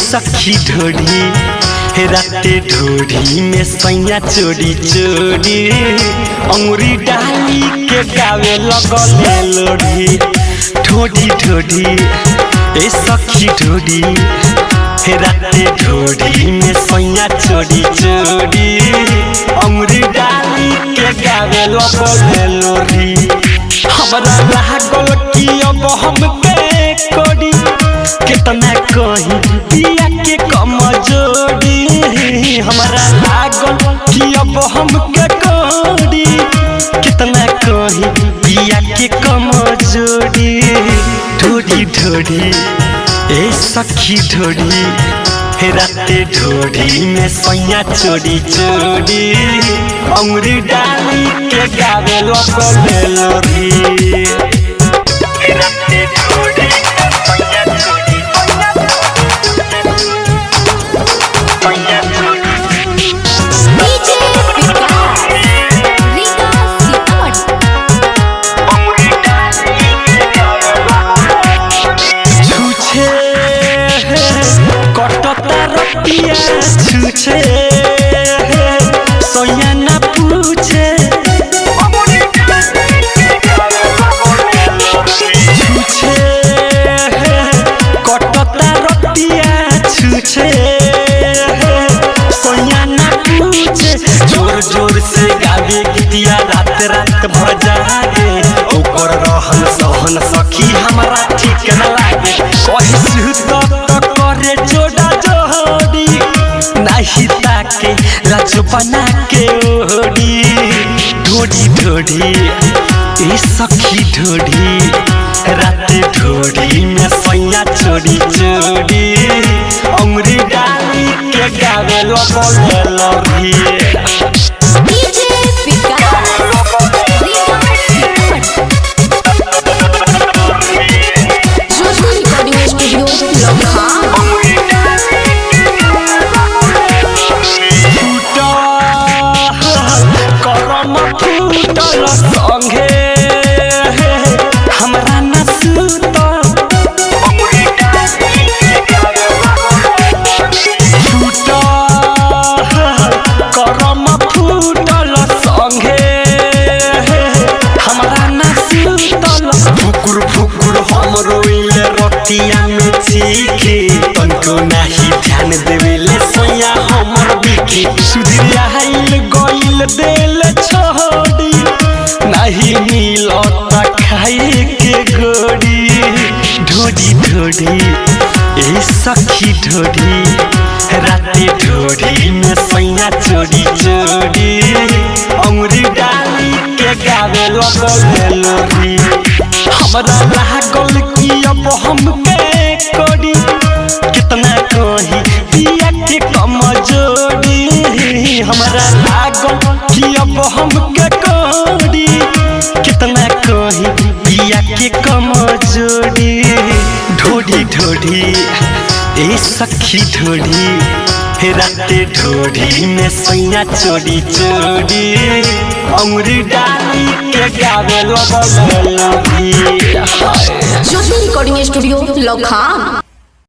सखी ढोढ़ी राते ढोढ़ी में सैया चोरी चोरी अंगुरी डाली के गावे लगले लोढ़ी। ढोढ़ी ढोढ़ी ए सखी ढोढ़ी राते ढोढ़ी में सैया चोरी चोरी अंगुरी डाली के गावे लगले लोढ़ी। हमरा लागल कि अब हमके कोड़ी कितना कहीं पिया के कमजोरी। हमरा लागल कि अब हमके कोड़ी कितना कहीं पिया के कमजोरी। ढोढ़ी ढोढ़ी ए सखी ढोढ़ी राते ढोढ़ी में सैया चोरी चोरी अंगुरी डाली के गावे लगले लोढ़ी। राते ढोढ़ी सैया चोरी सैया चोरी अंगुरी डाली के गावे छुछे कटता रतिया छुछे सैया ना पूछे छुछे कटता रतिया छुछे सैया ना पूछे। जोर जोर से गावे गीतिया रात रात भर जागे ओकर रहन सहन सखी हमरा ठीक न लागे। कहीं सुत करे जोड़ा जोड़ी नहीं ताके राजू बना के ओढ़ी। ढोढ़ी ढोढ़ी ए सखी ढोढ़ी राते ढोढ़ी में सैया चोरी चोरी अंगुरी डाली के गावे लगले लोढ़ी। संगे हमरा न सूत फूट करम फूटल संगे हमरा न सूतल। फुकुर फुकुर हम रोइले रतिया में चीखे तनको नाही ध्यान देवेले सैया हमर बिखी। सुधिया आइल गइल देल छोड़ी नहीं मिलता खाए के गोड़ी। ढोढ़ी ढोढ़ी ए सखी ढोढ़ी राते ढोढ़ी में सैया चोरी चोरी अंगुरी डाली के गावे लगले लोढ़ी। हमरा लागल कि अब हमके कोड़ी कितना कहीं पिया के कमजोरी। हमरा लागल कि अब हमके कोड़ी कितना कहीं पिया के कमजोरी। ढोढ़ी ढोढ़ी ए सखी ढोढ़ी राते ढोढ़ी में सैया चोरी चोरी अंगुरी डाली के गावे लगले लोढ़ी। ज्योति रिकॉर्डिंग स्टूडियो लखाम।